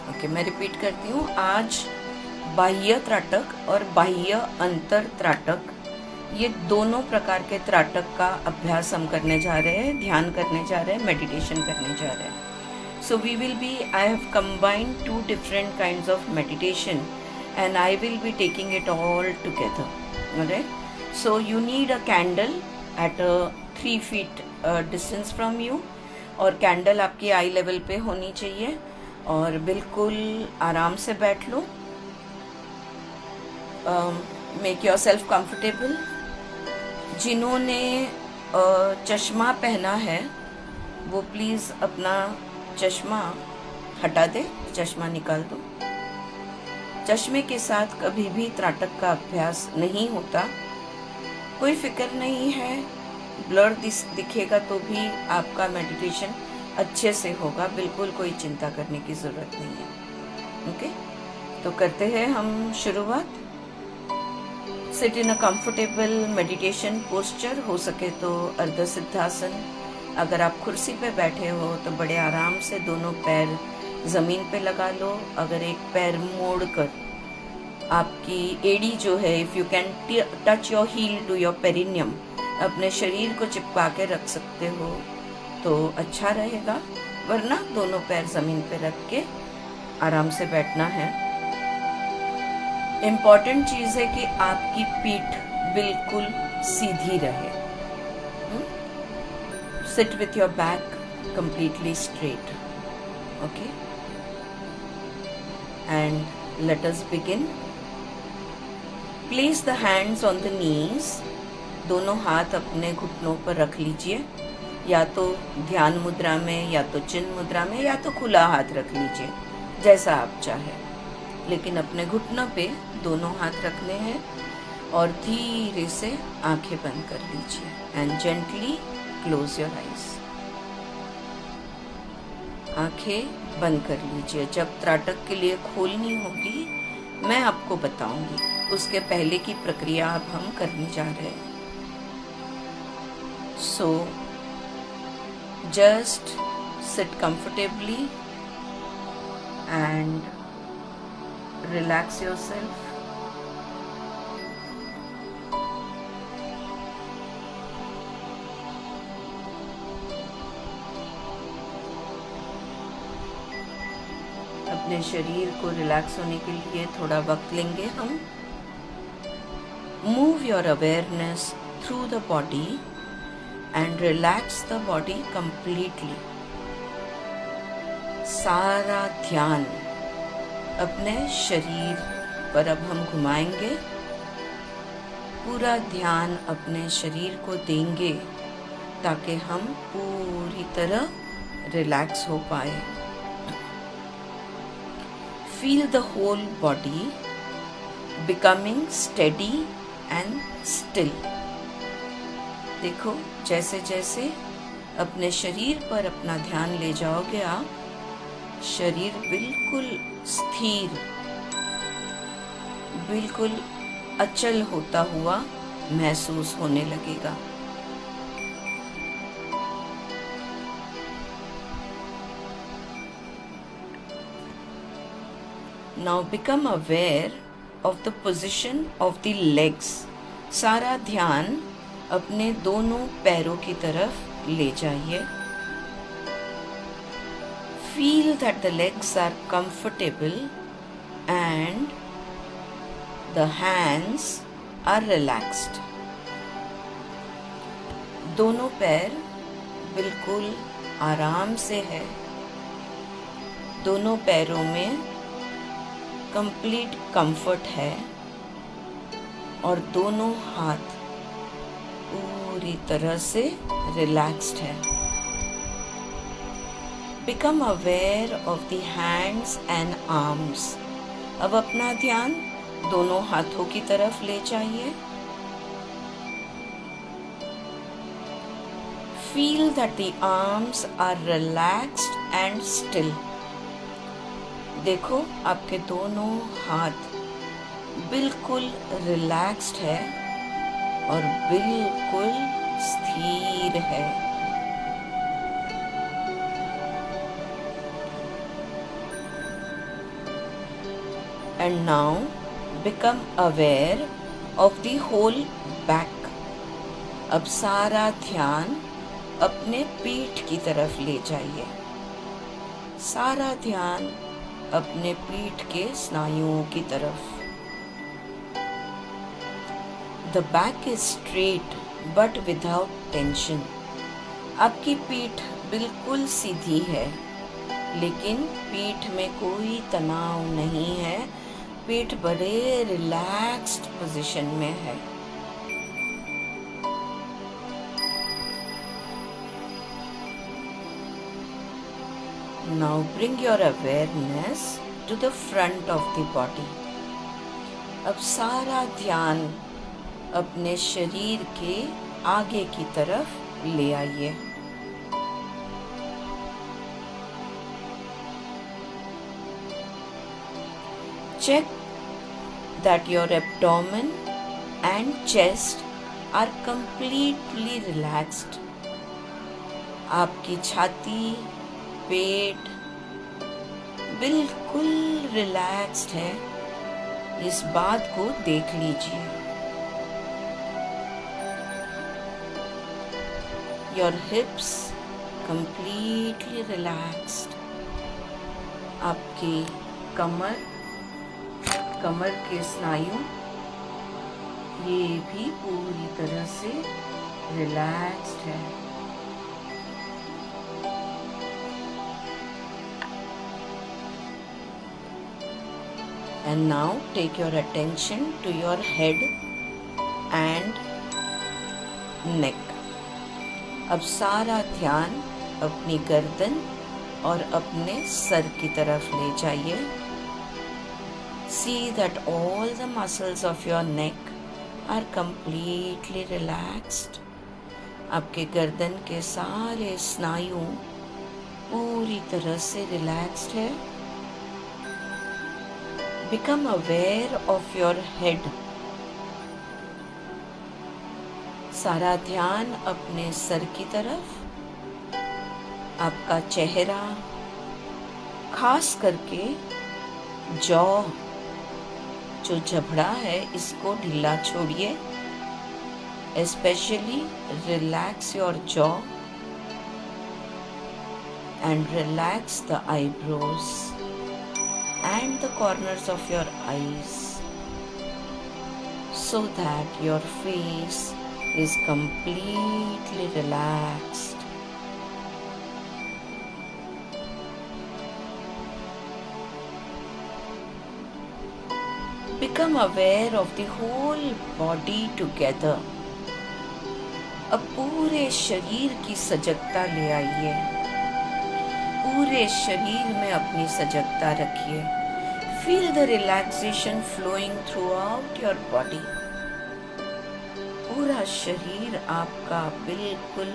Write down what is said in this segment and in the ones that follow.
Okay, मैं repeat करती हूँ। आज बाह्य त्राटक और बाह्य अंतर त्राटक, ये दोनों प्रकार के त्राटक का अभ्यास हम करने जा रहे हैं, ध्यान करने जा रहे हैं, मेडिटेशन करने जा रहे हैं। So we will be, I have combined 2 different kinds of meditation and I will be taking it all together. Alright? So you need a candle at a 3 feet distance from you, और candle आपकी आई level पे होनी चाहिए, और बिल्कुल आराम से बैठ लो। Make yourself comfortable. जिन्होंने चश्मा पहना है वो प्लीज़ अपना चश्मा हटा दे, चश्मा निकाल दो। चश्मे के साथ कभी भी त्राटक का अभ्यास नहीं होता। कोई फिक्र नहीं है, ब्लर दिखेगा तो भी आपका मेडिटेशन अच्छे से होगा, बिल्कुल कोई चिंता करने की ज़रूरत नहीं है। ओके, तो करते हैं हम शुरुआत। Sit in a comfortable meditation posture, हो सके तो अर्ध सिद्धासन। अगर आप कुर्सी पे बैठे हो तो बड़े आराम से दोनों पैर ज़मीन पे लगा लो। अगर एक पैर मोड़ कर आपकी एड़ी जो है, if you can touch your heel to your perineum, अपने शरीर को चिपका के रख सकते हो तो अच्छा रहेगा, वरना दोनों पैर ज़मीन पे रख के आराम से बैठना है। इम्पॉर्टेंट चीज़ है कि आपकी पीठ बिल्कुल सीधी रहे। Sit with your back completely straight. Okay, and let us begin. Place the hands on the knees. दोनों हाथ अपने घुटनों पर रख लीजिए, या तो ध्यान मुद्रा में, या तो चिन्ह मुद्रा में, या तो खुला हाथ रख लीजिए, जैसा आप चाहें, लेकिन अपने घुटनों पे दोनों हाथ रखने हैं। और धीरे से आंखें बंद कर लीजिए and gently close your eyes. आंखें बंद कर लीजिए। जब त्राटक के लिए खोलनी होगी मैं आपको बताऊंगी, उसके पहले की प्रक्रिया अब हम करने जा रहे हैं। So just sit comfortably and relax yourself. अपने शरीर को रिलैक्स होने के लिए थोड़ा वक्त लेंगे हम। Move your awareness through the body and relax the body completely. सारा ध्यान अपने शरीर पर अब हम घुमाएंगे, पूरा ध्यान अपने शरीर को देंगे ताकि हम पूरी तरह रिलैक्स हो पाए। Feel the whole body becoming steady and still. देखो, जैसे जैसे अपने शरीर पर अपना ध्यान ले जाओगे आप, शरीर बिल्कुल स्थिर, बिल्कुल अचल होता हुआ महसूस होने लगेगा। Now become aware of the position of the legs. सारा ध्यान अपने दोनों पैरों की तरफ ले जाइए। Feel that the legs are comfortable and the hands are relaxed. दोनों पैर बिल्कुल आराम से है। दोनों पैरों में कंप्लीट कंफर्ट है और दोनों हाथ पूरी तरह से रिलैक्स्ड है। Become aware of the hands and arms. अब अपना ध्यान दोनों हाथों की तरफ ले जाइए। Feel that the arms are relaxed and still. देखो, आपके दोनों हाथ बिल्कुल रिलैक्स्ड है और बिल्कुल स्थिर है। And now become aware of the whole back. अब सारा ध्यान अपने पीठ की तरफ ले जाइए. सारा ध्यान अपने पीठ के स्नायुओं की तरफ. The back is straight but without tension. आपकी पीठ बिल्कुल सीधी है, लेकिन पीठ में कोई तनाव नहीं है. पीठ बड़े रिलैक्स्ड पोजीशन में है. Now bring your awareness to the front of the body. अब सारा ध्यान अपने शरीर के आगे की तरफ ले आइए. Check that your abdomen and chest are completely relaxed. आपकी छाती, पेट बिल्कुल रिलैक्स्ड है. इस बात को देख लीजिए. Your hips completely relaxed. आपकी कमर के स्नायु ये भी पूरी तरह से रिलैक्स्ड है. And now take your attention to your head and neck. अब सारा ध्यान अपनी गर्दन और अपने सर की तरफ ले जाइए. See that all the muscles of your neck are completely relaxed. आपके गर्दन के सारे स्नायु पूरी तरह से रिलैक्स्ड है. Become aware of your head. सारा ध्यान अपने सर की तरफ. आपका चेहरा, खास करके जॉ, जो जबड़ा है, इसको ढीला छोड़िए. Especially relax your jaw and relax the eyebrows and the corners of your eyes, so that your face is completely relaxed. Become aware of the whole body together. अब पूरे शरीर की सजगता ले आइए. पूरे शरीर में अपनी सजगता रखिए. Feel the relaxation flowing throughout your body. पूरा शरीर आपका बिल्कुल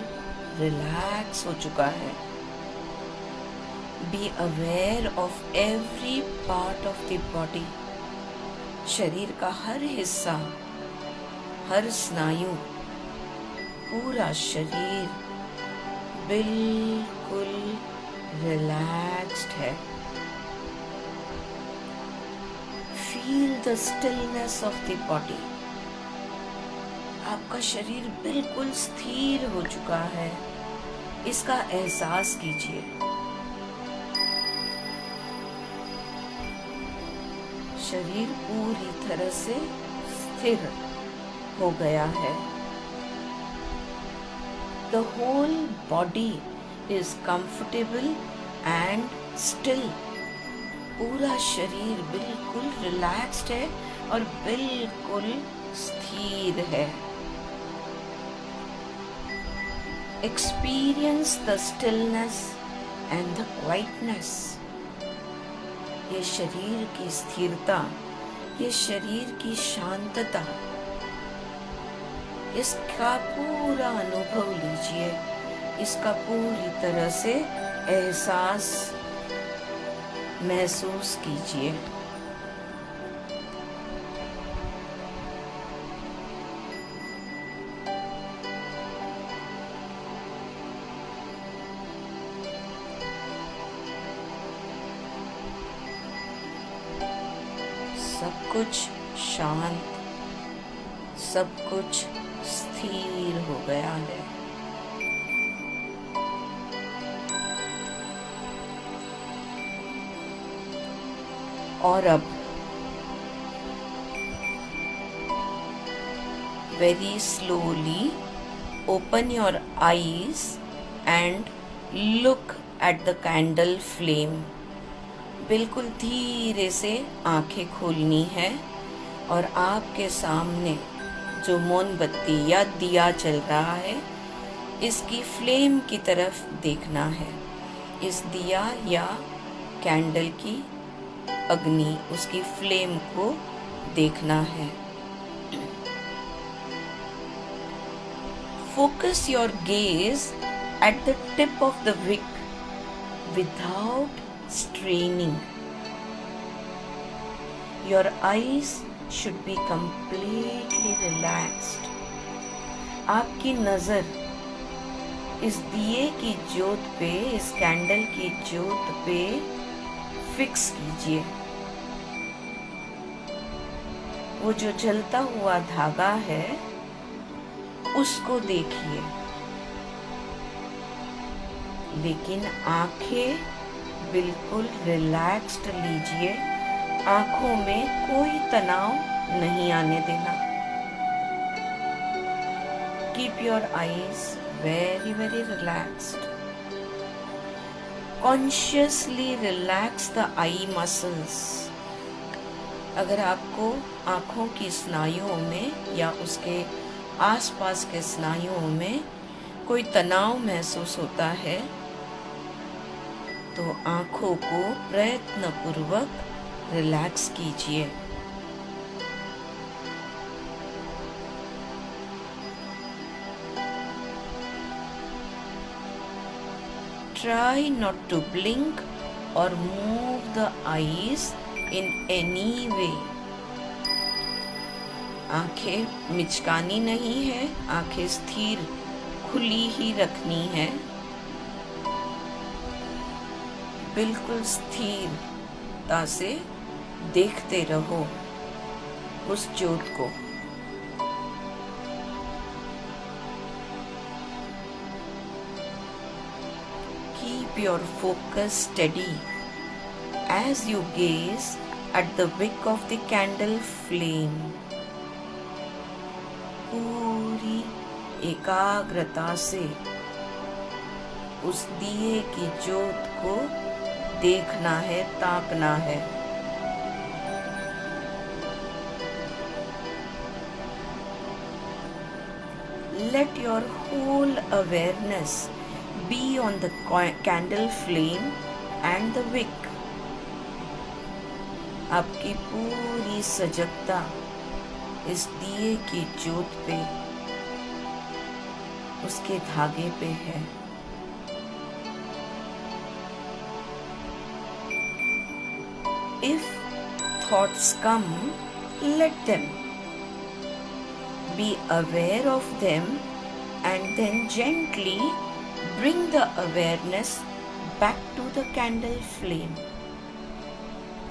रिलैक्स हो चुका है. Be aware of every part of the body. शरीर का हर हिस्सा, हर स्नायु, पूरा शरीर बिल्कुल रिलैक्स्ड है. Feel the stillness of the body. आपका शरीर बिल्कुल स्थिर हो चुका है. इसका एहसास कीजिए. शरीर पूरी तरह से स्थिर हो गया है. The whole body is comfortable and still. पूरा शरीर बिल्कुल रिलैक्स्ड है और बिल्कुल स्थिर है. Experience the stillness and the quietness. ये शरीर की स्थिरता, ये शरीर की शांतता, इसका पूरा अनुभव लीजिए. इसका पूरी तरह से एहसास महसूस कीजिए. सब कुछ शांत, सब कुछ स्थिर हो गया है। और अब very slowly open your eyes and look at the candle flame। बिल्कुल धीरे से आंखें खोलनी है और आपके सामने जो मोमबत्ती या दिया चल रहा है, इसकी फ्लेम की तरफ देखना है। इस दिया या कैंडल की अग्नि, उसकी फ्लेम को देखना है। Focus your gaze at the tip of the wick without straining. Your eyes should be completely relaxed. आपकी नज़र इस दिए की ज्योत पे, इस कैंडल की ज्योत पे फिक्स कीजिए। वो जो जलता हुआ धागा है उसको देखिए, लेकिन आंखें बिल्कुल रिलैक्स्ड लीजिए। आंखों में कोई तनाव नहीं आने देना। Keep your eyes very very relaxed. Consciously relax the eye muscles. अगर आपको आंखों की स्नायुओं में या उसके आसपास के स्नायुओं में कोई तनाव महसूस होता है, तो आंखों को प्रयत्नपूर्वक रिलैक्स कीजिए। Try not to blink or move the eyes in any way। आंखें मिचकानी नहीं है, आंखें स्थिर खुली ही रखनी है। बिल्कुल स्थिरता से देखते रहो उस ज्योत को। Keep your focus steady as you gaze at the wick of the candle flame। पूरी एकाग्रता से उस दिए की ज्योत को देखना है, ताकना है। Let your whole awareness be on the candle flame and the wick। आपकी पूरी सजगता इस दिए की ज्योत पे, उसके धागे पे है। If thoughts come, let them. Be aware of them and then gently bring the awareness back to the candle flame।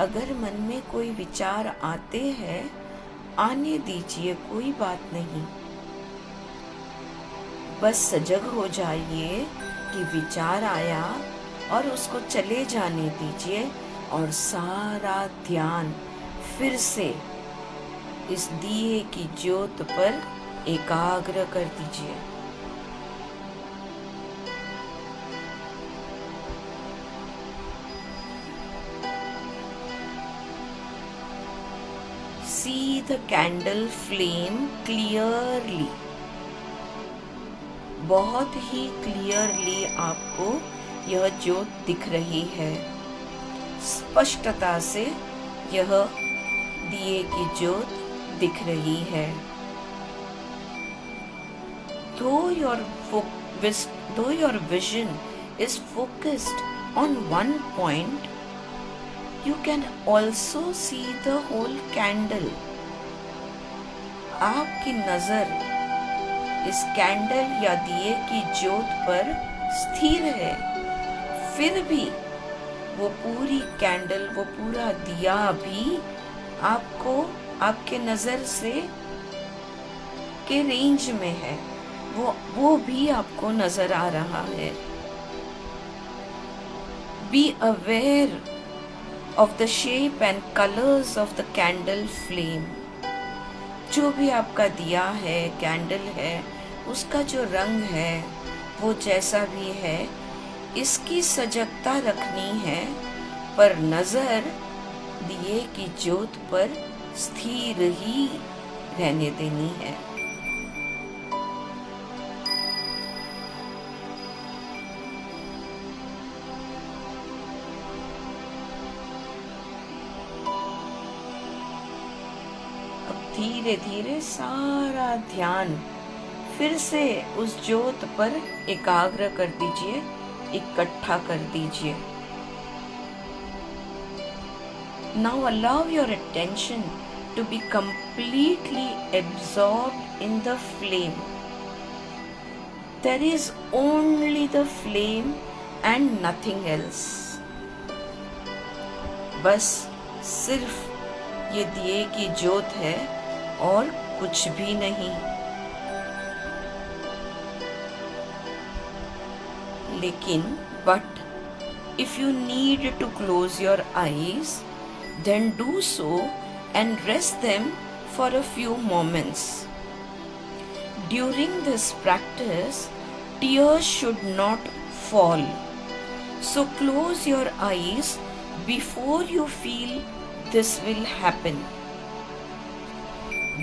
अगर मन में कोई विचार आते हैं, आने दीजिए, कोई बात नहीं। बस सजग हो जाइए कि विचार आया और उसको चले जाने दीजिए और सारा ध्यान फिर से इस दिए की ज्योत पर एकाग्र कर दीजिए। See the candle flame clearly। बहुत ही क्लियरली आपको यह ज्योत दिख रही है। स्पष्टता से यह दिए की ज्योत दिख रही है। Though your vision is focused on one point, you can also see the whole candle। आपकी नजर इस कैंडल या दिए की ज्योत पर स्थिर है, फिर भी वो पूरी कैंडल, वो पूरा दिया भी आपको आपके नज़र से के रेंज में है, वो भी आपको नज़र आ रहा है। Be aware of the shape and colors of the candle flame। जो भी आपका दिया है, कैंडल है, उसका जो रंग है, वो जैसा भी है, इसकी सजगता रखनी है, पर नज़र दिए की ज्योत पर स्थिर ही रहने देनी है। धीरे धीरे सारा ध्यान फिर से उस ज्योत पर एकाग्र कर दीजिए, इकट्ठा कर दीजिए। Now allow your attention to be completely absorbed in the flame। There is only the flame and nothing else। बस सिर्फ ये दिए की ज्योत है और कुछ भी नहीं। लेकिन but if you need to close your eyes, then do so and rest them for a few moments। During this practice, tears should not fall, so close your eyes before you feel this will happen।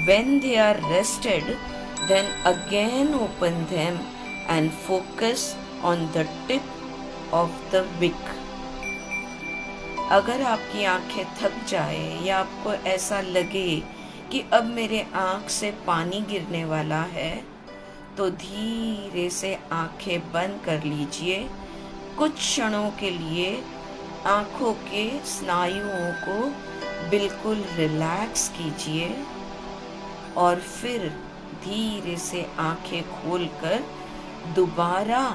When they are rested, then again open them and focus on the tip of the wick। अगर आपकी आंखें थक जाए या आपको ऐसा लगे कि अब मेरे आंख से पानी गिरने वाला है, तो धीरे से आंखें बंद कर लीजिए। कुछ क्षणों के लिए आंखों के स्नायुओं को बिल्कुल रिलैक्स कीजिए और फिर धीरे से आंखें खोलकर दोबारा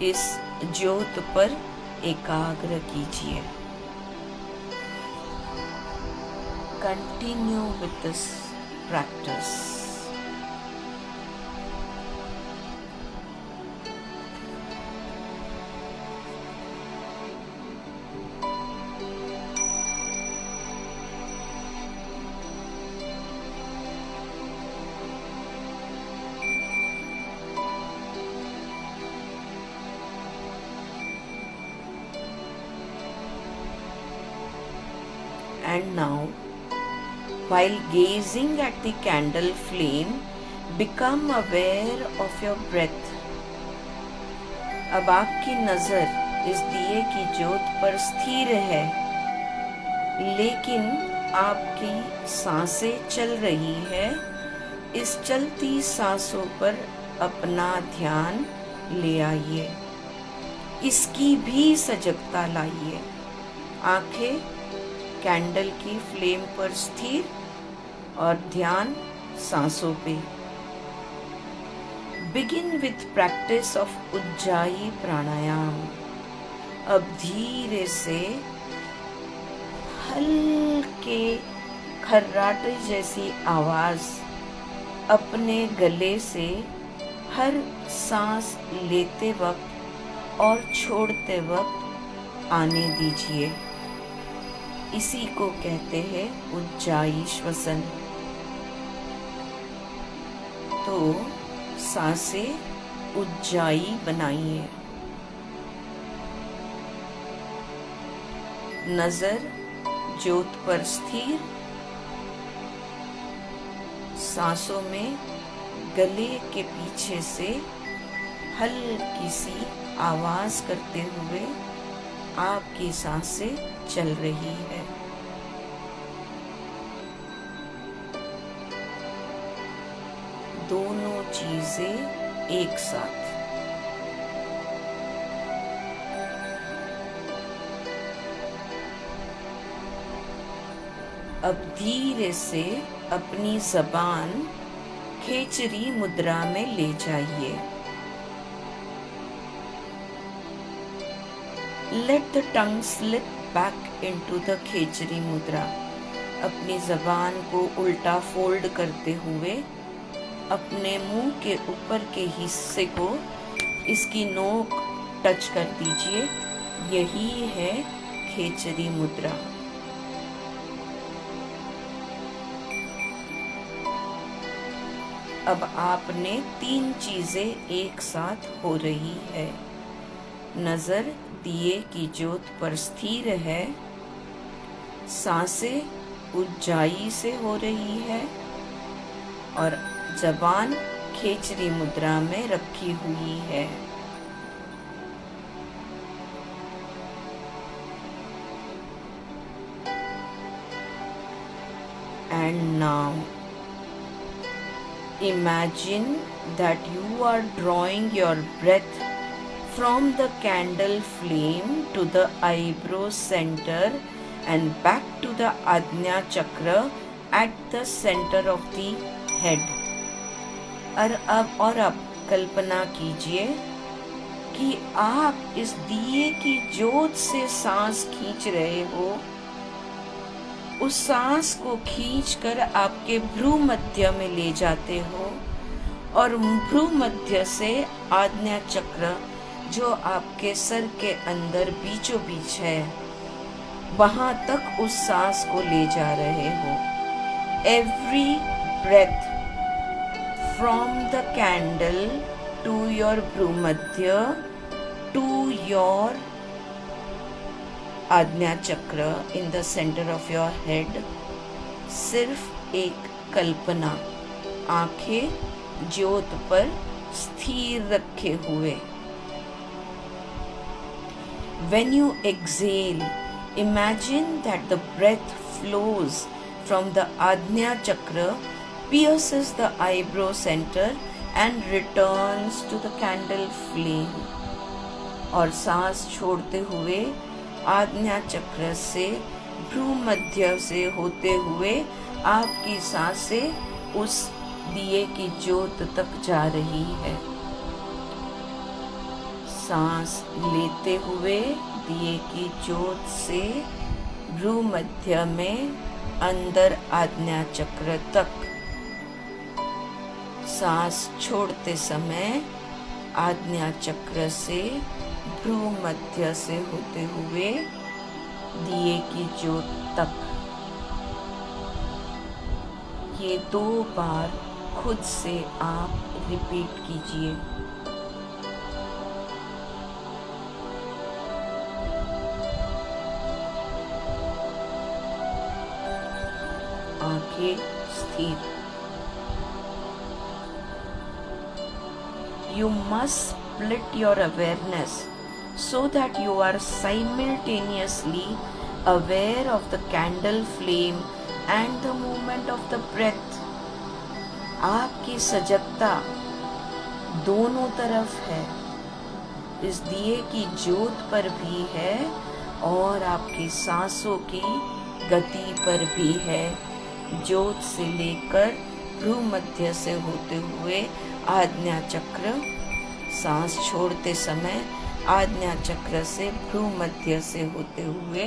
इस ज्योत पर एकाग्र कीजिए। Continue with this practice। And now, while gazing at the candle flame, become aware of your breath। अब आपकी नज़र इस दिए की ज्योत पर स्थिर है, लेकिन आपकी सांसें चल रही है। इस चलती सांसों पर अपना ध्यान ले आइए, इसकी भी सजगता लाइए। आंखें कैंडल की फ्लेम पर स्थिर और ध्यान सांसों पे। Begin with practice of ujjayi pranayama. अब धीरे से हल्के खर्राटे जैसी आवाज अपने गले से हर सांस लेते वक्त और छोड़ते वक्त आने दीजिए। इसी को कहते हैं उज्जाई श्वसन। तो सांसें उज्जाई बनाइए। नजर ज्योत पर स्थिर, सांसों में गले के पीछे से हल्की सी आवाज करते हुए आपकी सांसें चल रही है। दोनों चीजें एक साथ। अब धीरे से अपनी जबान खेचरी मुद्रा में ले जाइए। Let the tongue slip back into the खेचरी मुद्रा। अपनी जबान को उल्टा फोल्ड करते हुए अपने मुंह के ऊपर के हिस्से को इसकी नोक टच कर दीजिए। यही है खेचरी मुद्रा। अब आपने 3 चीजें एक साथ हो रही है। नजर दिए की ज्योत पर स्थिर है, सांसें ऊंचाई से हो रही है और जबान खेचरी मुद्रा में रखी हुई है। And now imagine that you are drawing your breath from the candle flame to the eyebrow center and back to the Ajna Chakra at the center of the head. और अब कल्पना कीजिए कि आप इस दिए की ज्योत से सांस खींच रहे हो। उस सांस को खींचकर आपके भ्रू मध्य में ले जाते हो और भ्रू मध्य से आज्ञा चक्र जो आपके सर के अंदर बीचों बीच है, वहां तक उस सांस को ले जा रहे हो। Every breath from the candle to your Bhumadhya to your आज्ञा चक्र in the center of your head, सिर्फ एक कल्पना, आंखें ज्योत पर स्थिर रखे हुए। When you exhale, imagine that the breath flows from the Ajna Chakra, pierces the eyebrow center and returns to the candle flame. और सांस छोड़ते हुए आज्ञा चक्र से भ्रू मध्य से होते हुए आपकी सांसें उस दिए की ज्योत तक जा रही है। सांस लेते हुए दिए की ज्योत से भ्रू मध्य में अंदर आज्ञा चक्र तक, सांस छोड़ते समय आज्ञा चक्र से भ्रू मध्य से होते हुए दिए की ज्योत तक। ये 2 बार खुद से आप रिपीट कीजिए। आंखें स्थिर। You must split your awareness so that you are simultaneously aware of the candle flame and the movement of the breath. आपकी सजगता दोनों तरफ है, इस दिए की ज्योत पर भी है और आपकी सांसों की गति पर भी है। ज्योत से लेकर भ्रू मध्य से होते हुए आज्ञा चक्र, सांस छोड़ते समय आज्ञा चक्र से भ्रू मध्य से होते हुए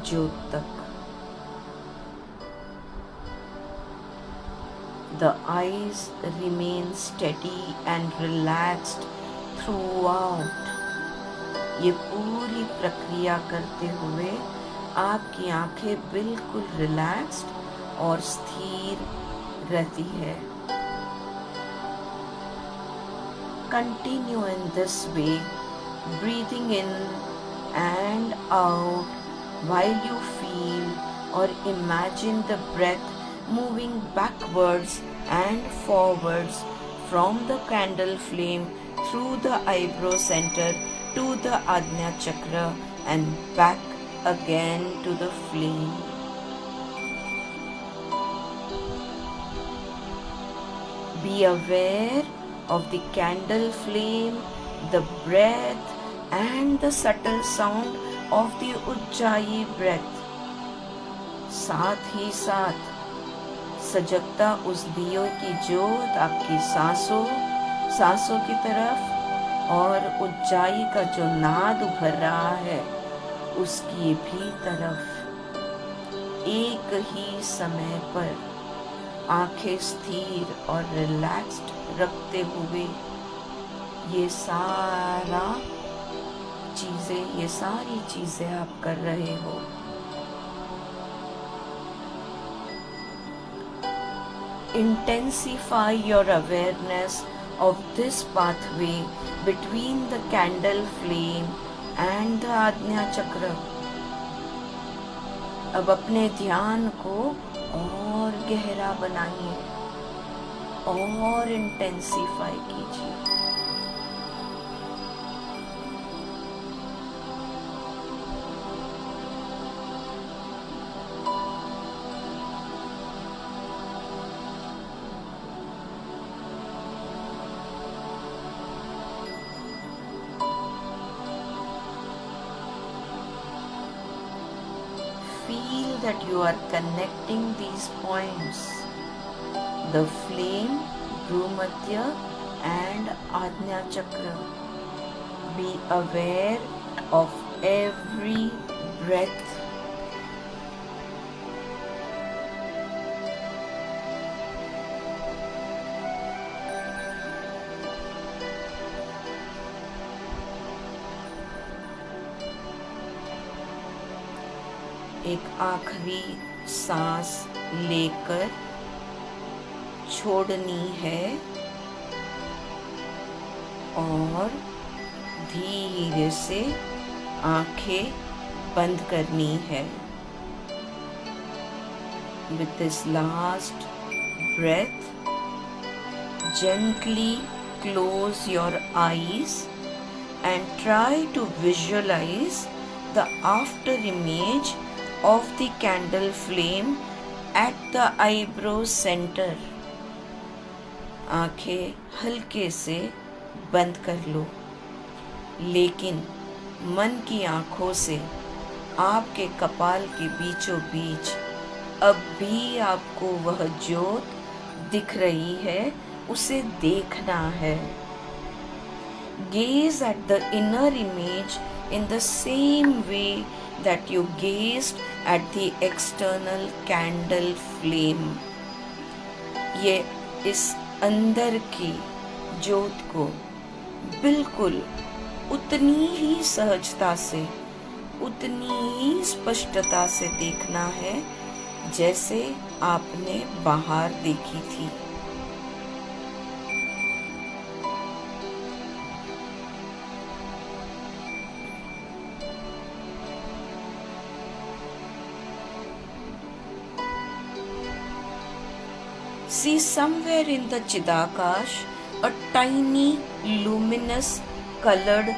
ज्योत तक। The eyes remain steady and relaxed throughout. ये पूरी प्रक्रिया करते हुए आपकी आंखें बिल्कुल रिलैक्स्ड और स्थिर रहती है। Continue in this way, breathing in and out while you feel or imagine the breath moving backwards and forwards from the candle flame through the eyebrow center to the Ajna Chakra and back again to the flame. Be aware of the candle flame, the breath and the subtle sound of the Ujjayi breath. साथ ही साथ सजगता उस दियो की ज्योत आपकी सांसों की तरफ और उज्जाई का जो नाद उभर रहा है उसकी भी तरफ एक ही समय पर आंखें स्थिर और रिलैक्स्ड रखते हुए ये सारी चीजें आप कर रहे हो। Intensify your awareness of this pathway between the candle flame and the Ajna Chakra. अब अपने ध्यान को और गहरा बनाइए और इंटेंसिफाई कीजिए। Feel that you are connecting these points, the flame, Bhumadhya and Ajna Chakra. Be aware of every breath. एक आखिरी सांस लेकर छोड़नी है और धीरे से आंखें बंद करनी है। With this last breath, gently close your eyes and try to visualize the after image of the candle flame at the eyebrow center. आंखें हल्के से बंद कर लो, लेकिन मन की आंखों से आपके कपाल के बीचों बीच अब भी आपको वह ज्योत दिख रही है, उसे देखना है। Gaze at the inner image in the same way that you gazed at the external candle flame. ये इस अंदर की ज्योत को बिल्कुल उतनी ही सहजता से, उतनी ही स्पष्टता से देखना है जैसे आपने बाहर देखी थी। See somewhere in the Chidakash a tiny luminous colored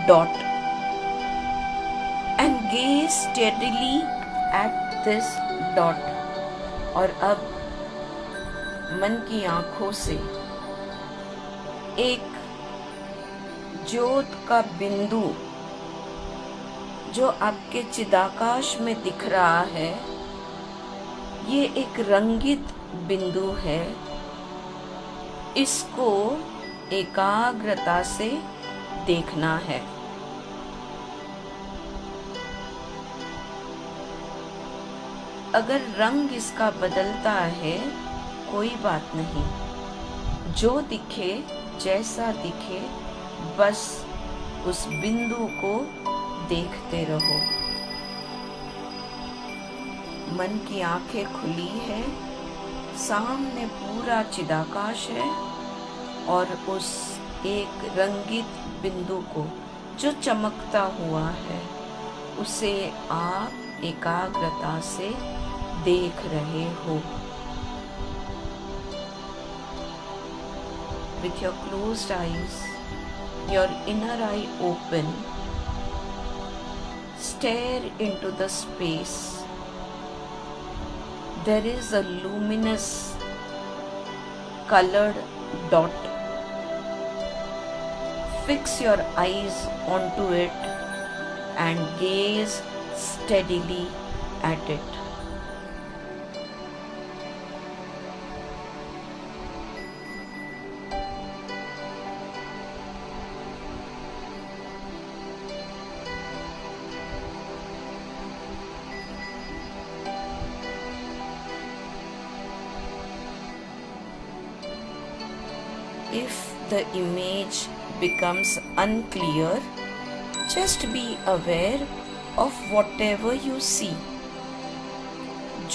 dot and gaze steadily at this dot. और अब मन की आंखों से एक ज्योत का बिंदु जो आपके चिदाकाश में दिख रहा है, ये एक रंगित बिंदु है। इसको एकाग्रता से देखना है। अगर रंग इसका बदलता है कोई बात नहीं, जो दिखे जैसा दिखे बस उस बिंदु को देखते रहो। मन की आंखें खुली है, सामने पूरा चिदाकाश है और उस एक रंगित बिंदु को जो चमकता हुआ है उसे आप एकाग्रता से देख रहे हो। With your closed eyes, your inner eye open, stare into the space. There is a luminous colored dot. Fix your eyes onto it and gaze steadily at it. If the image becomes unclear, just be aware of whatever you see.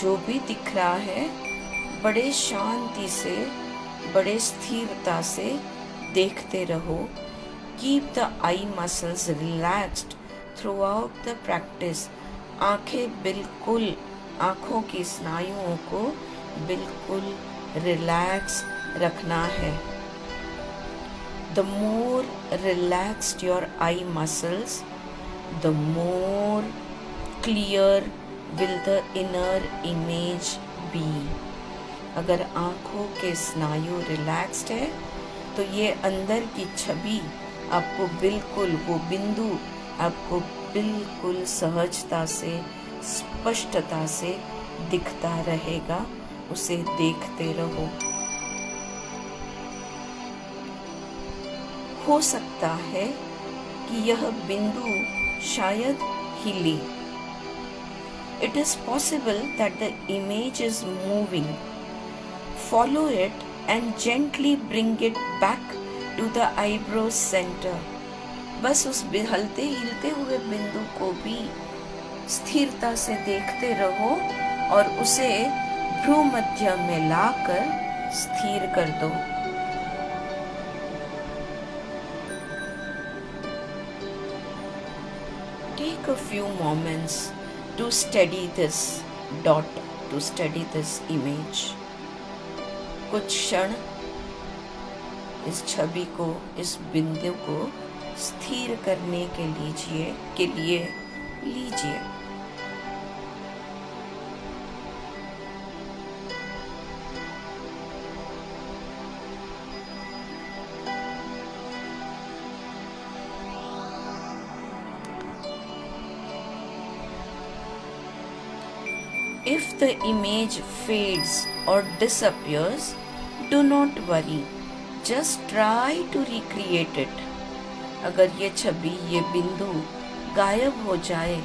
जो भी दिख रहा है बड़े शांति से, बड़े स्थिरता से देखते रहो. Keep the eye muscles relaxed throughout the practice. आंखें बिल्कुल, आंखों की स्नायुओं को बिल्कुल रिलैक्स रखना है. The more relaxed your eye muscles, the more clear will the inner image be. अगर आँखों के स्नायु रिलैक्स्ड है तो ये अंदर की छवि आपको बिल्कुल, वो बिंदु आपको बिल्कुल सहजता से, स्पष्टता से दिखता रहेगा. उसे देखते रहो. हो सकता है कि यह बिंदु शायद हिले. It is possible that the image is moving. Follow it and gently bring it back to the eyebrow center. बस उस हलते हिलते हुए बिंदु को भी स्थिरता से देखते रहो और उसे भ्रू मध्य में लाकर स्थिर कर दो. Take a few moments to steady this dot, to steady this image. कुछ क्षण इस छवि को, इस बिंदु को स्थिर करने के लिए लीजिए. If the image fades or disappears, do not worry. Just try to recreate it. अगर ये छवि, ये बिंदु गायब हो जाए,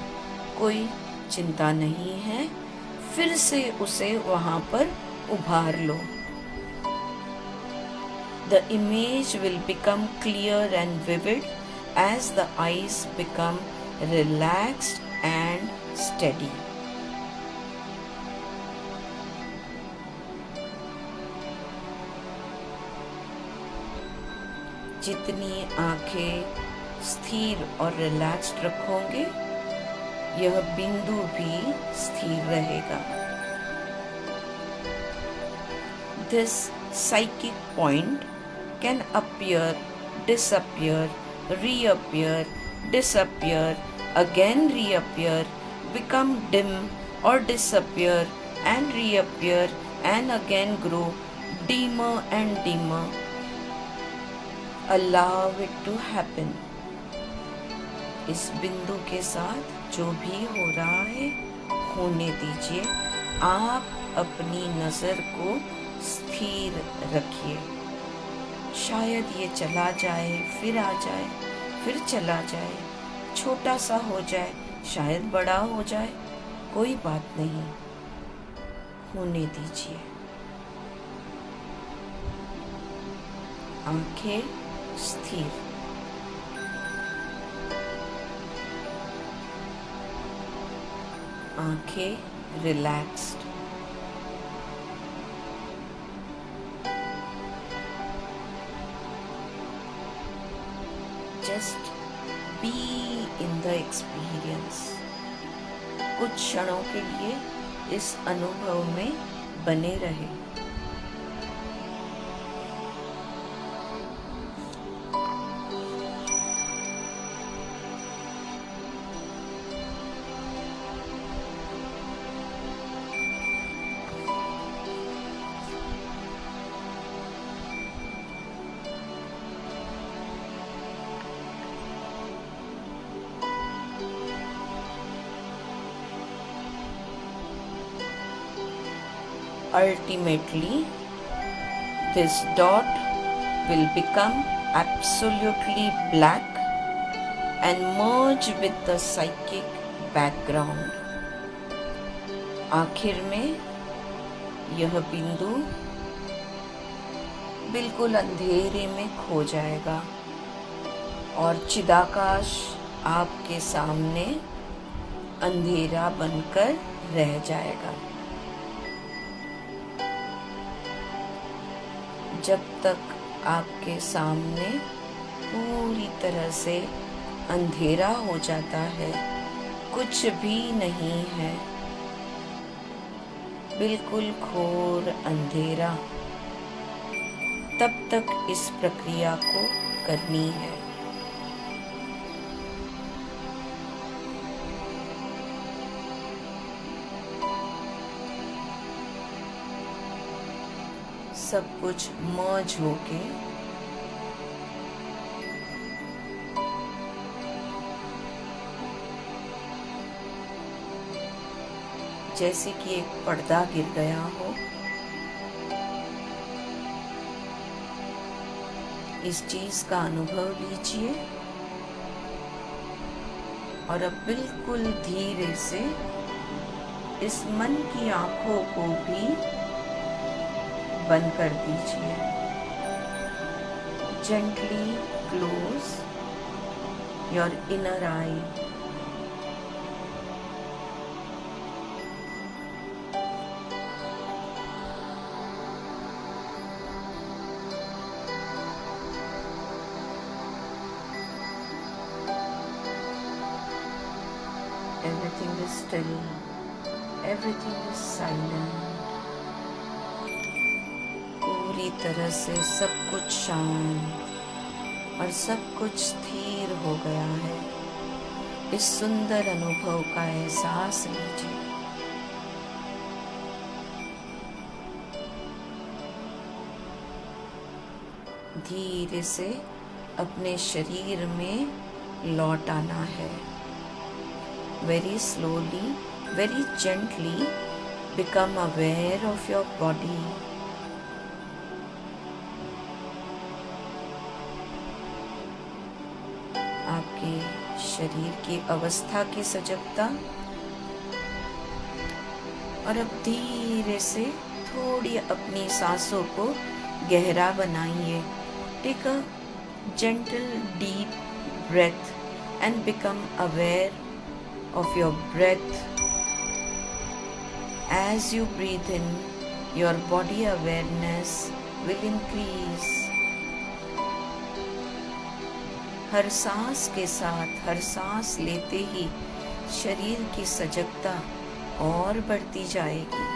कोई चिंता नहीं है. फिर से उसे वहाँ पर उभार लो. The image will become clear and vivid as the eyes become relaxed and steady. जितनी आंखें स्थिर और रिलैक्स्ड रखोगे, यह बिंदु भी स्थिर रहेगा. This psychic point can appear, disappear, reappear, disappear, again reappear, become dim or disappear and reappear and again grow dimmer and dimmer. Allow it to happen. इस बिंदु के साथ जो भी हो रहा है होने दीजिए. आप अपनी नज़र को स्थिर रखिए. शायद ये चला जाए, फिर आ जाए, फिर चला जाए, छोटा सा हो जाए, शायद बड़ा हो जाए, कोई बात नहीं, होने दीजिए. आंखें स्थिर. आंखें relaxed. Just be in the experience. कुछ क्षणों के लिए इस अनुभव में बने रहे. Ultimately, this dot will become absolutely black and merge with the psychic background. आखिर में यह बिंदु बिल्कुल अंधेरे में खो जाएगा और चिदाकाश आपके सामने अंधेरा बनकर रह जाएगा। जब तक आपके सामने पूरी तरह से अंधेरा हो जाता है, कुछ भी नहीं है, बिल्कुल घोर अंधेरा, तब तक इस प्रक्रिया को करनी है। सब कुछ मर्ज होके जैसे कि एक पर्दा गिर गया हो, इस चीज का अनुभव लीजिए और अब बिल्कुल धीरे से इस मन की आंखों को भी बंद कर दीजिए। Gently close your inner eye. Everything is still. Everything is silent. पूरी तरह से सब कुछ शांत और सब कुछ स्थिर हो गया है। इस सुंदर अनुभव का एहसास लीजिए। धीरे से अपने शरीर में लौट आना है। Very slowly, very gently become aware of your body. आपके शरीर की अवस्था की सजगता और अब धीरे से थोड़ी अपनी सांसों को गहरा बनाइए। Take a gentle deep breath and become aware of your breath. As you breathe in, your body awareness will increase. हर सांस के साथ, हर सांस लेते ही शरीर की सजगता और बढ़ती जाएगी।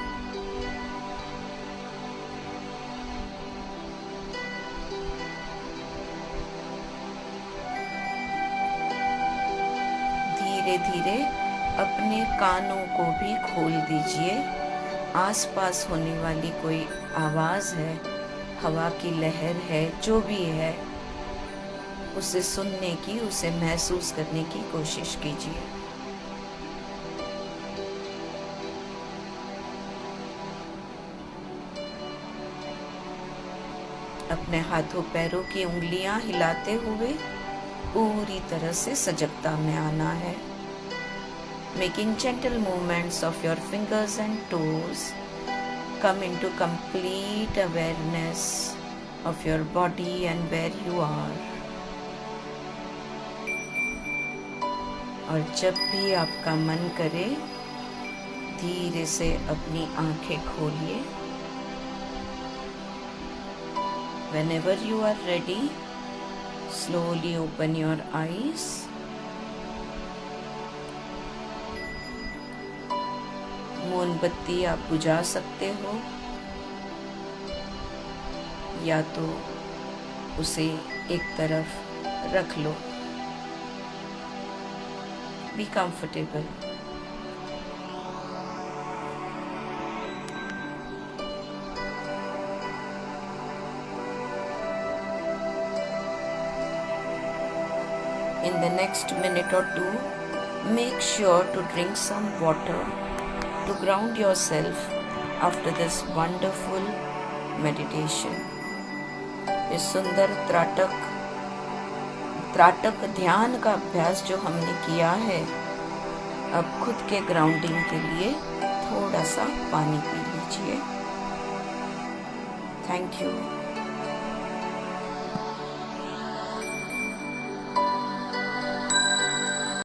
धीरे धीरे अपने कानों को भी खोल दीजिए। आसपास होने वाली कोई आवाज है, हवा की लहर है, जो भी है, उसे सुनने की, उसे महसूस करने की कोशिश कीजिए। अपने हाथों पैरों की उंगलियां हिलाते हुए पूरी तरह से सजगता में आना है। Making gentle movements of your fingers and toes, come into complete awareness of your body and where you are. और जब भी आपका मन करे, धीरे से अपनी आंखें खोलिए। Whenever you are ready, slowly open your eyes. मोमबत्ती आप बुझा सकते हो या तो उसे एक तरफ रख लो। Be comfortable. In the next minute or two, make sure to drink some water to ground yourself after this wonderful meditation. इस सुंदर त्राटक ध्यान का अभ्यास जो हमने किया है, अब खुद के ग्राउंडिंग के लिए थोड़ा सा पानी पी लीजिए। Thank you.